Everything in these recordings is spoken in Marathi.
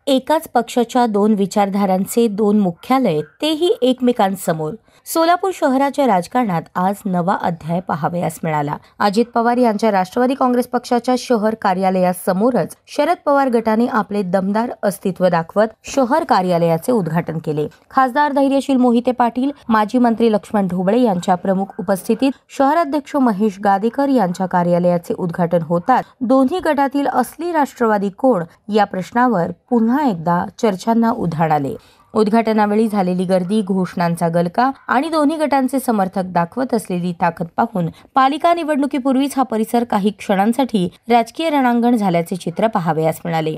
एकाच पक्षाच्या दोन विचारधारांचे दोन मुख्यालय, तेही एकमेकांसमोर. सोलापूर शहराच्या राजकारणात आज नवा अध्याय पाहावयास मिळाला. अजित पवार यांच्या राष्ट्रवादी काँग्रेस पक्षाच्या शहर कार्यालयासमोरच शरद पवार गटाने आपले दमदार अस्तित्व दाखवत शहर कार्यालयाचे उद्घाटन केले. खासदार धैर्यशील मोहिते पाटील, माजी मंत्री लक्ष्मण ढोबळे यांच्या प्रमुख उपस्थितीत शहराध्यक्ष महेश गादेकर यांच्या कार्यालयाचे उद्घाटन होतात दोन्ही गटातील असली राष्ट्रवादी कोण या प्रश्नावर पुन्हा एकदा चर्चांना उधाण आले. उद्घाटनावेळी झालेली गर्दी, घोषणांचा गलका आणि दोन्ही गटांचे समर्थक दाखवत असलेली ताकद पाहून पालिका निवडणुकीपूर्वीच हा परिसर काही क्षणांसाठी राजकीय रणांगण झाल्याचे चित्र पाहावयास मिळाले.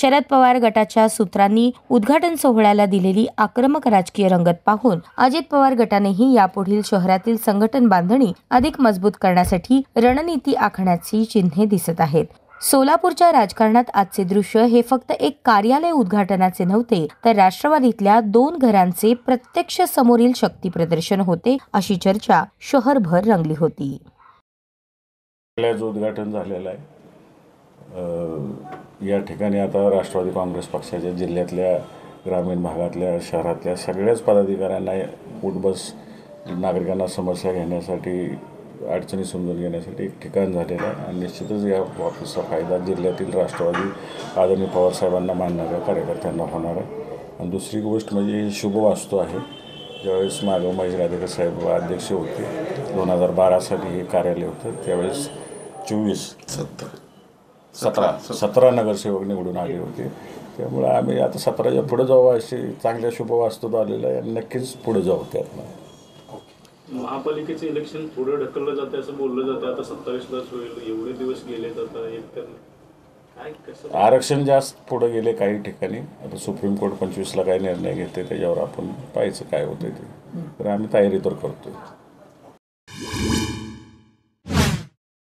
शरद पवार गटाच्या सूत्रांनी उद्घाटन सोहळ्याला दिलेली आक्रमक राजकीय रंगत पाहून अजित पवार गटानेही यापुढील शहरातील संघटन बांधणी अधिक मजबूत करण्यासाठी रणनीती आखण्याची चिन्हे दिसत आहेत. सोलापूरच्या राजकारणात आजचे दृश्य हे फक्त एक कार्यालय उद्घाटनाचे नव्हते, तर राष्ट्रवादीतल्या दोन घरांचे प्रत्यक्ष समोरील शक्ती प्रदर्शन होते, अशी चर्चा शहरभर रंगली होती. उद्घाटन झालेलं आहे. या ठिकाणी आता राष्ट्रवादी काँग्रेस पक्षाच्या जिल्ह्यातल्या, ग्रामीण भागातल्या, शहरातल्या सगळ्याच पदाधिकाऱ्यांना उठबस नागरिकांना समस्या घेण्यासाठी, अडचणी समजून घेण्यासाठी एक ठिकाण झालेलं आहे. आणि निश्चितच या ऑफिसचा फायदा जिल्ह्यातील राष्ट्रवादी आदरणीय पवारसाहेबांना मानणाऱ्या कार्यकर्त्यांना होणार आहे. आणि दुसरी गोष्ट म्हणजे ही शुभवास्तू आहे. ज्यावेळेस मागं महेश गादेकर साहेब अध्यक्ष होते, 2012 साली हे कार्यालय होतं, त्यावेळेस 17 नगरसेवक निवडून आले होते. त्यामुळे आम्ही आता 17च्या पुढे जाऊ अशी चांगल्या शुभवास्तूत आलेलं आहे आणि नक्कीच पुढे जाऊ. त्यातनं महापालिकेचं इलेक्शन पुढे ढकललं जाते असं बोललं जातं. आता 27लाच होईल, एवढे दिवस गेले जातात. आरक्षण जास्त पुढे गेले काही ठिकाणी. आता सुप्रीम कोर्ट 25ला काय निर्णय घेते त्याच्यावर आपण पाहायचं काय होतं ते. तर आम्ही तयारी तर करतोय.